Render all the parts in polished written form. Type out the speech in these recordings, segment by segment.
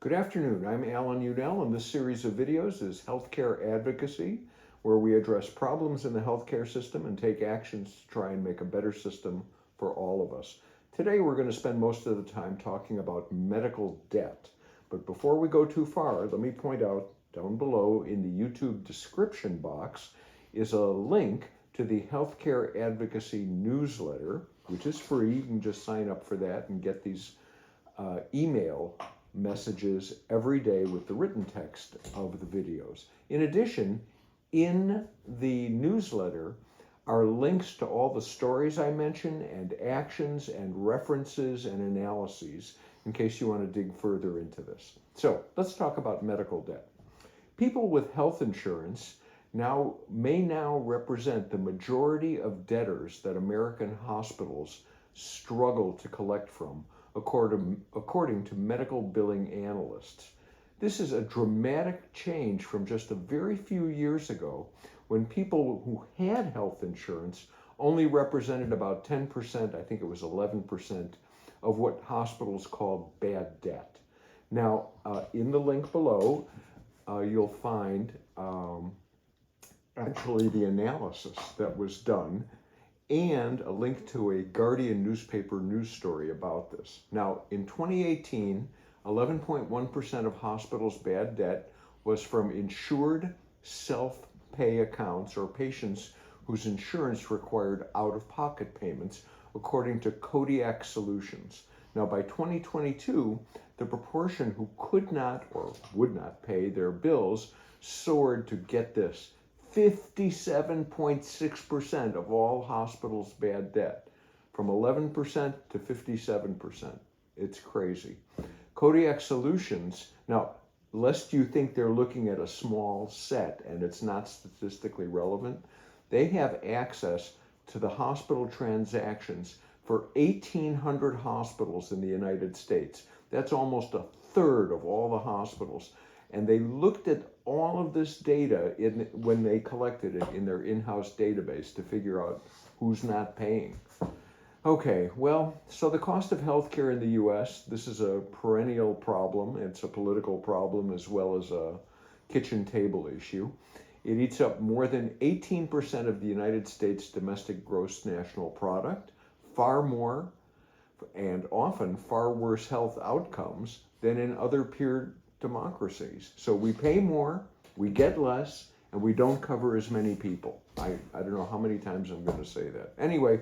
Good afternoon, I'm Alan Udell, and this series of videos is Healthcare Advocacy, where we address problems in the healthcare system and take actions to try and make a better system for all of us. Today we're going to spend most of the time talking about medical debt. But before we go too far, let me point out down below in the YouTube description box is a link to the Healthcare Advocacy newsletter, which is free. You can just sign up for that and get these email messages every day with the written text of the videos. In addition, in the newsletter are links to all the stories I mention and actions and references and analyses in case you want to dig further into this. So let's talk about medical debt. People with health insurance may represent the majority of debtors that American hospitals struggle to collect from, according to medical billing analysts. This is a dramatic change from just a very few years ago when people who had health insurance only represented about 10%, I think it was 11%, of what hospitals called bad debt. Now, in the link below, you'll find actually the analysis that was done and a link to a Guardian newspaper news story about this. Now, in 2018, 11.1% of hospitals' bad debt was from insured self-pay accounts or patients whose insurance required out-of-pocket payments, according to Kodiak Solutions. Now, by 2022, the proportion who could not or would not pay their bills soared to, get this, 57.6% of all hospitals' bad debt, from 11% to 57%. It's crazy. Kodiak Solutions, now, lest you think they're looking at a small set and it's not statistically relevant, they have access to the hospital transactions for 1,800 hospitals in the United States. That's almost a third of all the hospitals. And they looked at all of this data when they collected it in their in-house database to figure out who's not paying. Okay, well, so the cost of healthcare in the U.S., this is a perennial problem. It's a political problem as well as a kitchen table issue. It eats up more than 18% of the United States domestic gross national product, far more and often far worse health outcomes than in other peer democracies. So we pay more, we get less, and we don't cover as many people. I don't know how many times I'm going to say that. Anyway,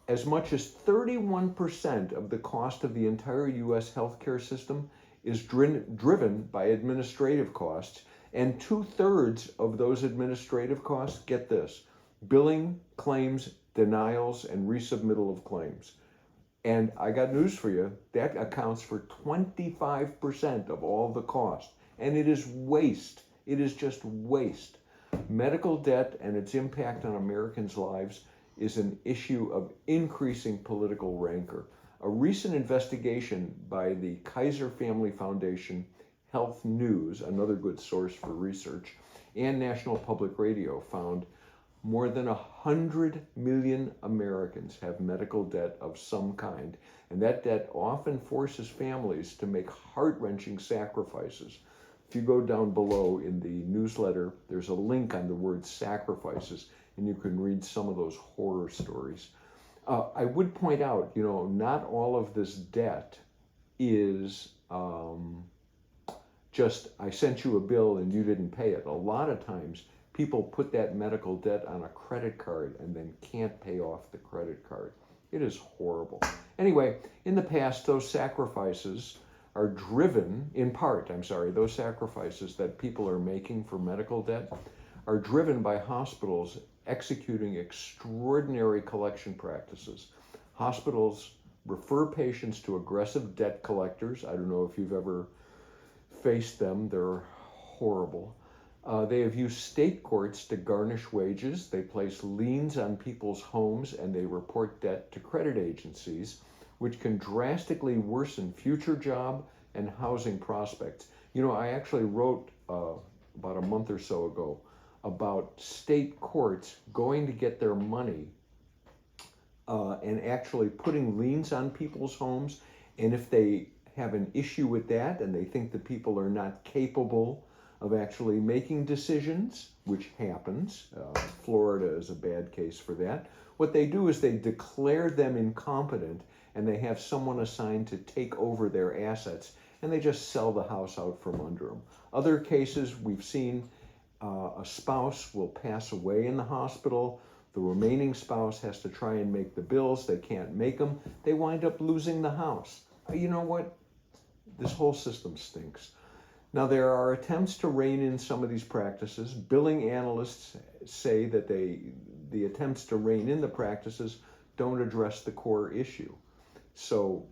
as much as 31% of the cost of the entire U.S. healthcare system is driven by administrative costs, and 2/3 of those administrative costs, get this, billing, claims, denials, and resubmittal of claims. And I got news for you, that accounts for 25% of all the cost. And it is waste. It is just waste. Medical debt and its impact on Americans' lives is an issue of increasing political rancor. A recent investigation by the Kaiser Family Foundation, Health News, another good source for research, and National Public Radio found more than 100 million Americans have medical debt of some kind, and that debt often forces families to make heart-wrenching sacrifices. If you go down below in the newsletter, there's a link on the word sacrifices, and you can read some of those horror stories. I would point out, not all of this debt is just, I sent you a bill and you didn't pay it. A lot of times, people put that medical debt on a credit card and then can't pay off the credit card. It is horrible. Anyway, in the past, those sacrifices are driven, those sacrifices that people are making for medical debt are driven by hospitals executing extraordinary collection practices. Hospitals refer patients to aggressive debt collectors. I don't know if you've ever faced them. They're horrible. They have used state courts to garnish wages. They place liens on people's homes, and they report debt to credit agencies, which can drastically worsen future job and housing prospects. I actually wrote about a month or so ago about state courts going to get their money and actually putting liens on people's homes. And if they have an issue with that, and they think that people are not capable of actually making decisions, which happens. Florida is a bad case for that. What they do is they declare them incompetent, and they have someone assigned to take over their assets, and they just sell the house out from under them. Other cases we've seen, a spouse will pass away in the hospital. The remaining spouse has to try and make the bills. They can't make them. They wind up losing the house. You know what? This whole system stinks. Now, there are attempts to rein in some of these practices. Billing analysts say that the attempts to rein in the practices don't address the core issue. So,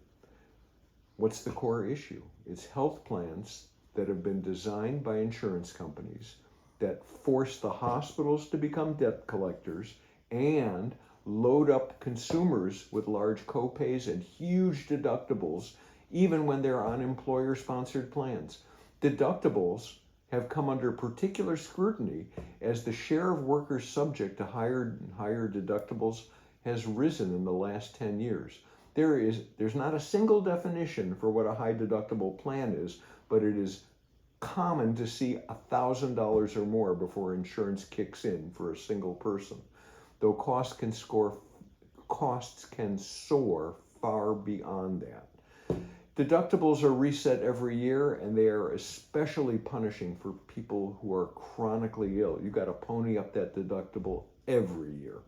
what's the core issue? It's health plans that have been designed by insurance companies that force the hospitals to become debt collectors and load up consumers with large copays and huge deductibles, even when they're on employer-sponsored plans. Deductibles have come under particular scrutiny as the share of workers subject to higher deductibles has risen in the last 10 years. There's not a single definition for what a high deductible plan is, but it is common to see $1,000 or more before insurance kicks in for a single person, though costs can soar far beyond that. Deductibles are reset every year, and they are especially punishing for people who are chronically ill. You got to pony up that deductible every year.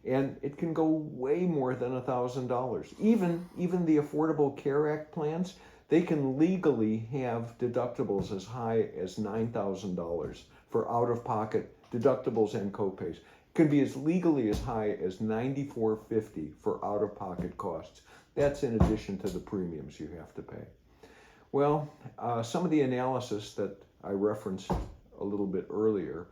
And it can go way more than $1,000. Even the Affordable Care Act plans, they can legally have deductibles as high as $9,000 for out-of-pocket deductibles and copays. It can be as legally as high as $94.50 for out-of-pocket costs. That's in addition to the premiums you have to pay. Well, some of the analysis that I referenced a little bit earlier,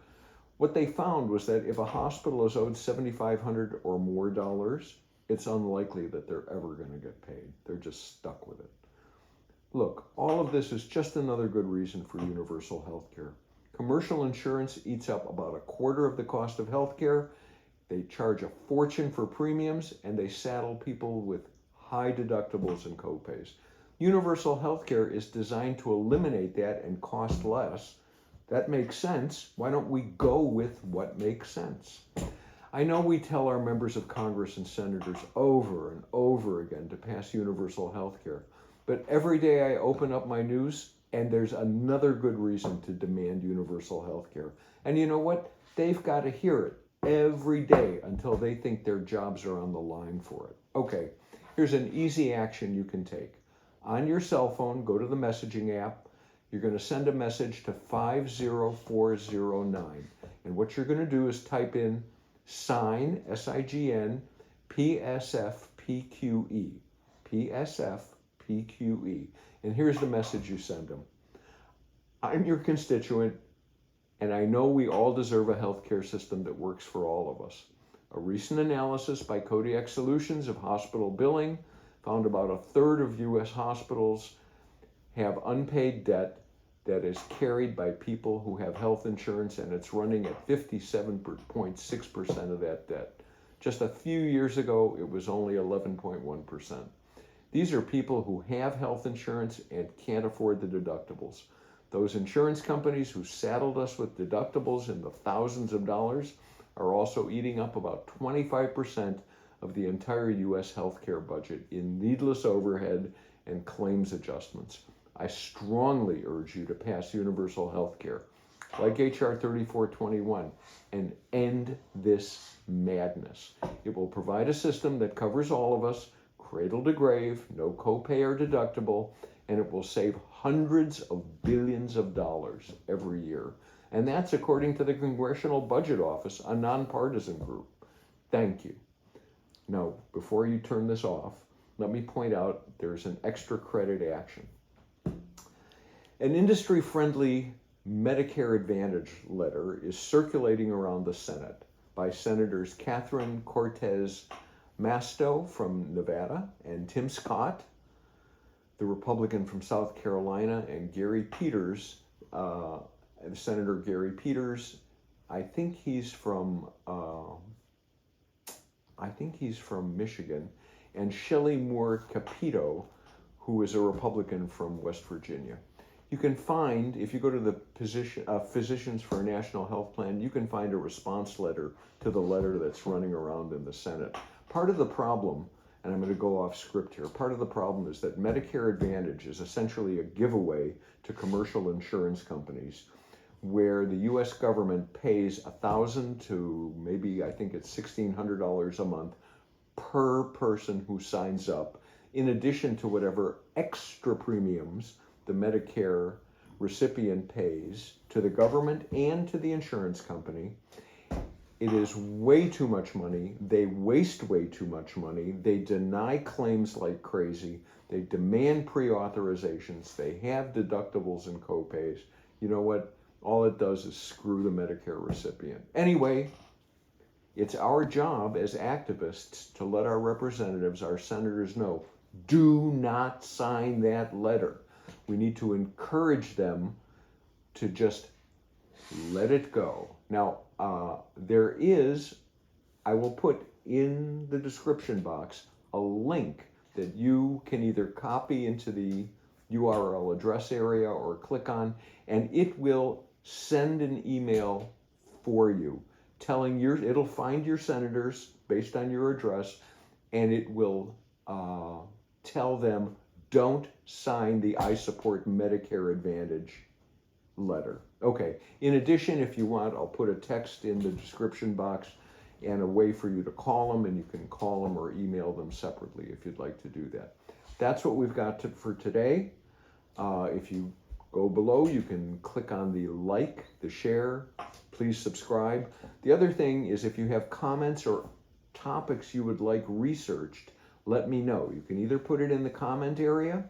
what they found was that if a hospital is owed $7,500 or more dollars, it's unlikely that they're ever going to get paid. They're just stuck with it. Look, all of this is just another good reason for universal health care. Commercial insurance eats up about a quarter of the cost of health care. They charge a fortune for premiums, and they saddle people with high deductibles and copays. Universal health care is designed to eliminate that and cost less. That makes sense. Why don't we go with what makes sense? I know we tell our members of Congress and senators over and over again to pass universal health care. But every day I open up my news and there's another good reason to demand universal health care. And you know what? They've got to hear it every day until they think their jobs are on the line for it. Okay, here's an easy action you can take. On your cell phone, go to the messaging app. You're going to send a message to 50409. And what you're going to do is type in sign, S-I-G-N, PSFPQE. PSFPQE. And here's the message you send them. I'm your constituent, and I know we all deserve a healthcare system that works for all of us. A recent analysis by Kodiak Solutions of hospital billing found about a third of U.S. hospitals have unpaid debt that is carried by people who have health insurance, and it's running at 57.6% of that debt. Just a few years ago, it was only 11.1%. These are people who have health insurance and can't afford the deductibles. Those insurance companies who saddled us with deductibles in the thousands of dollars are also eating up about 25% of the entire U.S. healthcare budget in needless overhead and claims adjustments. I strongly urge you to pass universal health care, like H.R. 3421, and end this madness. It will provide a system that covers all of us, cradle to grave, no copay or deductible, and it will save hundreds of billions of dollars every year. And that's according to the Congressional Budget Office, a nonpartisan group. Thank you. Now, before you turn this off, let me point out there's an extra credit action. An industry-friendly Medicare Advantage letter is circulating around the Senate by Senators Catherine Cortez Masto from Nevada and Tim Scott, the Republican from South Carolina, and Gary Peters, Senator Gary Peters. I think he's from Michigan, and Shelley Moore Capito, who is a Republican from West Virginia. You can find, if you go to the Physicians for a National Health Plan, you can find a response letter to the letter that's running around in the Senate. Part of the problem, and I'm going to go off script here, part of the problem is that Medicare Advantage is essentially a giveaway to commercial insurance companies, where the U.S. government pays $1,000 to maybe, I think it's $1,600 a month per person who signs up, in addition to whatever extra premiums the Medicare recipient pays to the government and to the insurance company. It is way too much money. They waste way too much money. They deny claims like crazy. They demand pre-authorizations. They have deductibles and copays. You know what? All it does is screw the Medicare recipient. Anyway, it's our job as activists to let our representatives, our senators know, do not sign that letter. We need to encourage them to just let it go. Now, there is, I will put in the description box, a link that you can either copy into the URL address area or click on, and it will send an email for you telling it'll find your senators based on your address, and it will tell them, don't sign the I support Medicare Advantage letter. Okay, in addition, if you want, I'll put a text in the description box and a way for you to call them, and you can call them or email them separately if you'd like to do that. That's what we've got for today. If you go below, you can click on the like, the share, please subscribe. The other thing is, if you have comments or topics you would like researched, let me know. You can either put it in the comment area,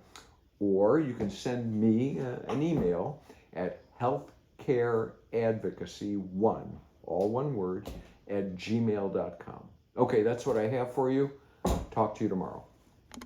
or you can send me an email at healthcareadvocacy1, all one word, @gmail.com. Okay, that's what I have for you. Talk to you tomorrow.